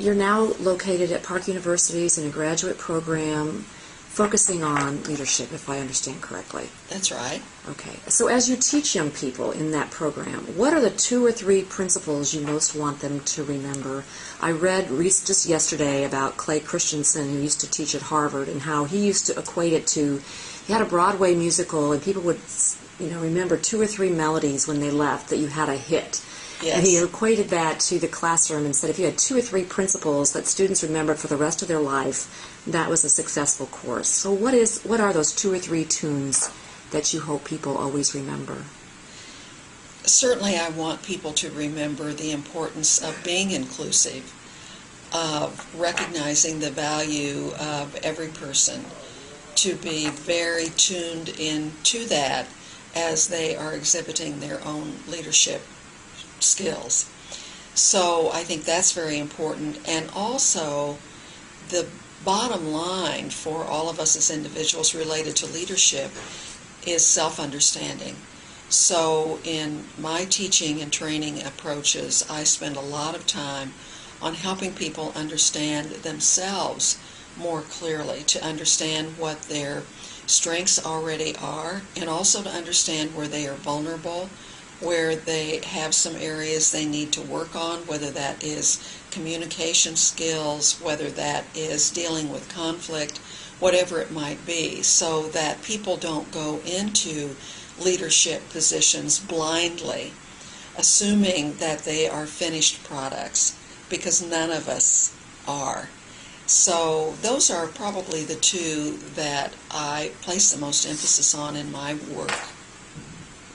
you're now located at Park Universities in a graduate program focusing on leadership, if I understand correctly. That's right. Okay. So as you teach young people in that program, what are the 2 or 3 principles you most want them to remember? I read just yesterday about Clay Christensen, who used to teach at Harvard, and how he used to equate it to, he had a Broadway musical, and people would, remember 2 or 3 melodies when they left that you had a hit. Yes. And he equated that to the classroom and said if you had 2 or 3 principles that students remembered for the rest of their life, that was a successful course. So what are those 2 or 3 tunes that you hope people always remember? Certainly I want people to remember the importance of being inclusive, of recognizing the value of every person, to be very tuned into that as they are exhibiting their own leadership skills. So I think that's very important. And also the bottom line for all of us as individuals related to leadership is self-understanding. So in my teaching and training approaches, I spend a lot of time on helping people understand themselves more clearly, to understand what their strengths already are, and also to understand where they are vulnerable, where they have some areas they need to work on, whether that is communication skills, whether that is dealing with conflict, whatever it might be, so that people don't go into leadership positions blindly, assuming that they are finished products, because none of us are. So those are probably the 2 that I place the most emphasis on in my work.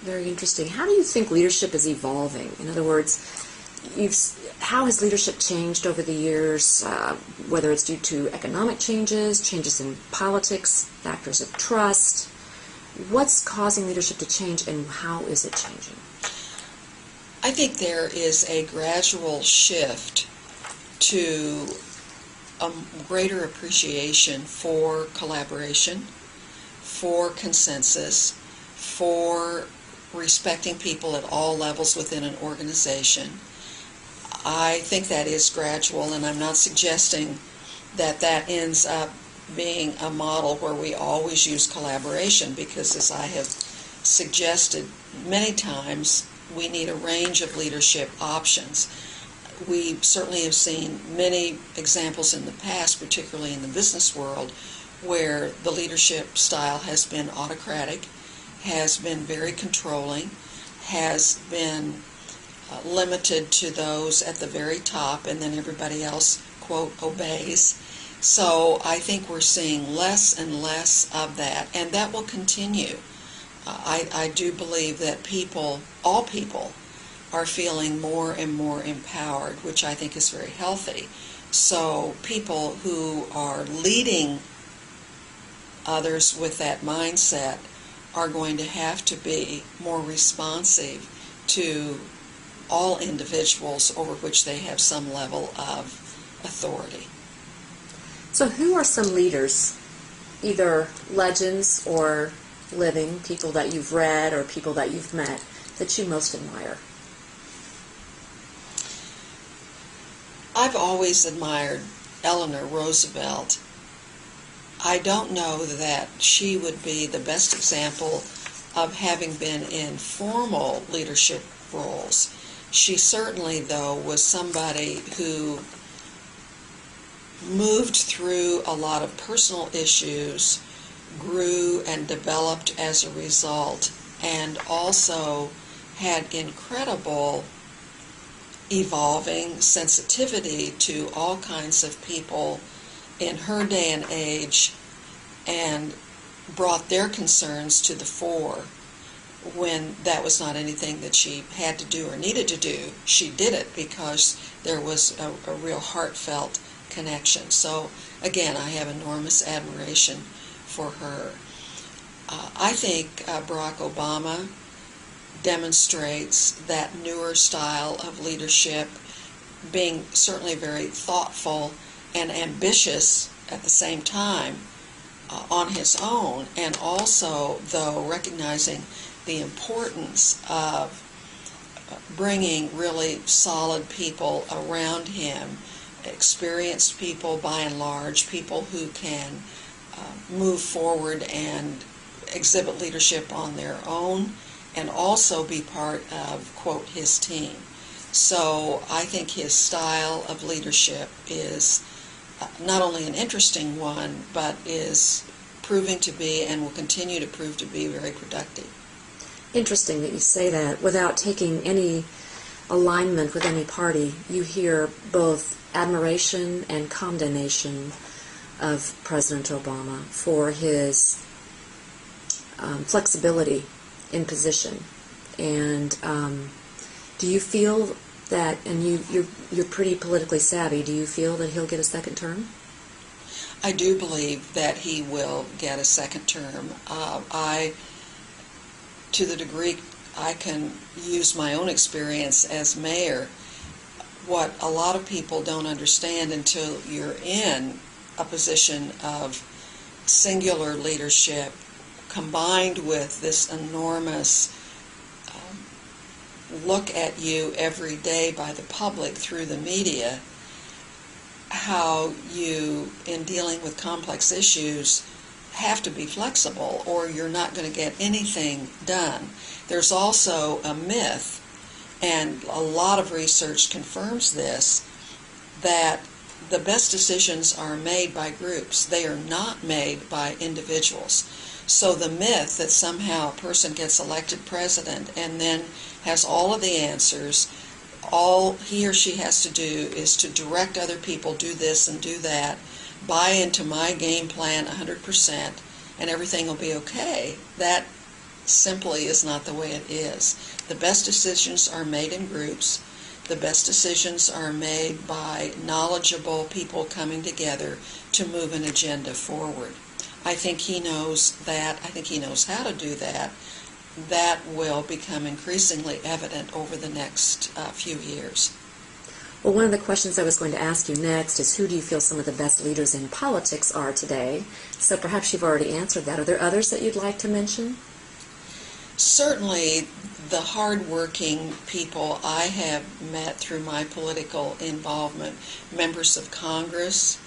Very interesting. How do you think leadership is evolving? In other words, how has leadership changed over the years, whether it's due to economic changes, changes in politics, factors of trust? What's causing leadership to change, and how is it changing? I think there is a gradual shift to a greater appreciation for collaboration, for consensus, for respecting people at all levels within an organization. I think that is gradual, and I'm not suggesting that that ends up being a model where we always use collaboration, because as I have suggested many times, we need a range of leadership options. We certainly have seen many examples in the past, particularly in the business world, where the leadership style has been autocratic, has been very controlling, has been limited to those at the very top, and then everybody else, quote, obeys. So I think we're seeing less and less of that, and that will continue. I do believe that all people, are feeling more and more empowered, which I think is very healthy. So people who are leading others with that mindset are going to have to be more responsive to all individuals over which they have some level of authority. So who are some leaders, either legends or living, people that you've read or people that you've met, that you most admire? I've always admired Eleanor Roosevelt. I don't know that she would be the best example of having been in formal leadership roles. She certainly, though, was somebody who moved through a lot of personal issues, grew and developed as a result, and also had incredible evolving sensitivity to all kinds of people in her day and age, and brought their concerns to the fore. When that was not anything that she had to do or needed to do, she did it because there was a real heartfelt connection. So again, I have enormous admiration for her. I think Barack Obama demonstrates that newer style of leadership, being certainly very thoughtful and ambitious at the same time on his own, and also, though, recognizing the importance of bringing really solid people around him experienced people, by and large, people who can move forward and exhibit leadership on their own, and also be part of, quote, his team. So I think his style of leadership is not only an interesting one, but is proving to be and will continue to prove to be very productive. Interesting that you say that. Without taking any alignment with any party, you hear both admiration and condemnation of President Obama for his flexibility in position. And do you feel that, and you're pretty politically savvy, do you feel that he'll get a second term? I do believe that he will get a second term. To the degree I can use my own experience as mayor, what a lot of people don't understand until you're in a position of singular leadership combined with this enormous look at you every day by the public through the media, how you, in dealing with complex issues, have to be flexible or you're not going to get anything done. There's also a myth, and a lot of research confirms this, that the best decisions are made by groups. They are not made by individuals. So the myth that somehow a person gets elected president and then has all of the answers, all he or she has to do is to direct other people, do this and do that, buy into my game plan 100%, and everything will be okay. That simply is not the way it is. The best decisions are made in groups. The best decisions are made by knowledgeable people coming together to move an agenda forward. I think he knows that. I think he knows how to do that. That will become increasingly evident over the next few years. Well, one of the questions I was going to ask you next is, who do you feel some of the best leaders in politics are today? So perhaps you've already answered that. Are there others that you'd like to mention? Certainly, the hard-working people I have met through my political involvement, members of Congress.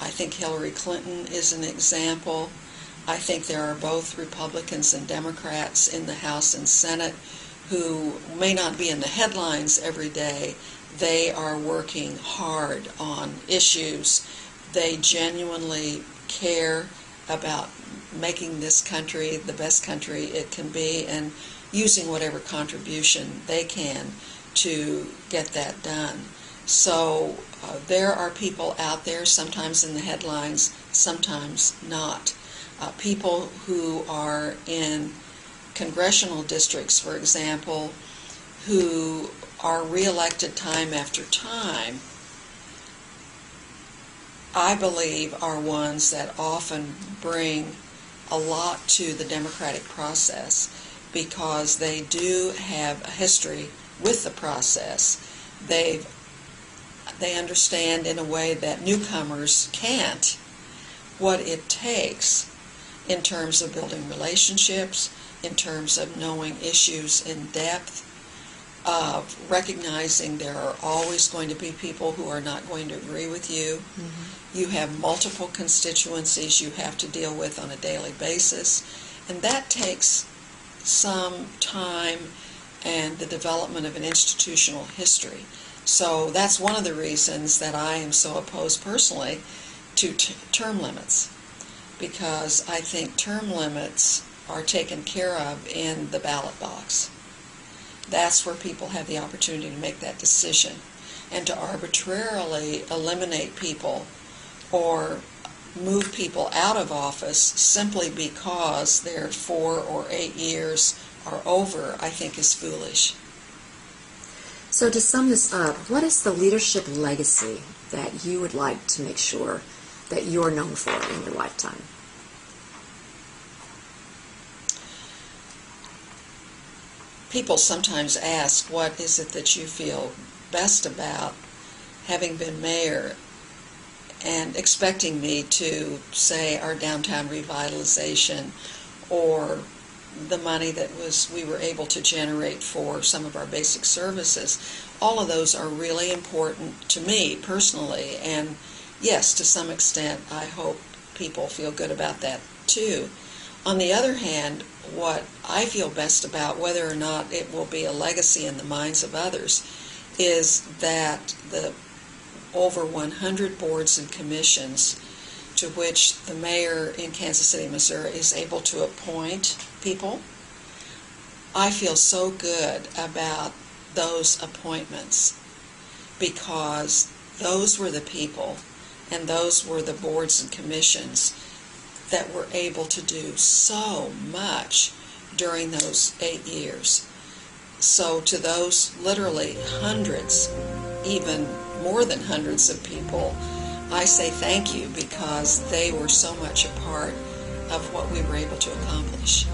I think Hillary Clinton is an example. I think there are both Republicans and Democrats in the House and Senate who may not be in the headlines every day. They are working hard on issues. They genuinely care about making this country the best country it can be and using whatever contribution they can to get that done. So there are people out there, sometimes in the headlines, sometimes not. People who are in congressional districts, for example, who are reelected time after time, I believe are ones that often bring a lot to the democratic process because they do have a history with the process. They understand in a way that newcomers can't what it takes in terms of building relationships, in terms of knowing issues in depth, of recognizing there are always going to be people who are not going to agree with you. Mm-hmm. You have multiple constituencies you have to deal with on a daily basis, and that takes some time and the development of an institutional history. So that's one of the reasons that I am so opposed personally to term limits, because I think term limits are taken care of in the ballot box. That's where people have the opportunity to make that decision. And to arbitrarily eliminate people or move people out of office simply because their 4 or 8 years are over, I think is foolish. So to sum this up, what is the leadership legacy that you would like to make sure that you're known for in your lifetime? People sometimes ask, what is it that you feel best about having been mayor, and expecting me to say our downtown revitalization or the money that we were able to generate for some of our basic services. All of those are really important to me personally, and yes, to some extent, I hope people feel good about that too. On the other hand, what I feel best about, whether or not it will be a legacy in the minds of others, is that the over 100 boards and commissions to which the mayor in Kansas City, Missouri is able to appoint people. I feel so good about those appointments because those were the people and those were the boards and commissions that were able to do so much during those 8 years. So to those literally hundreds, even more than hundreds of people, I say thank you because they were so much a part of what we were able to accomplish.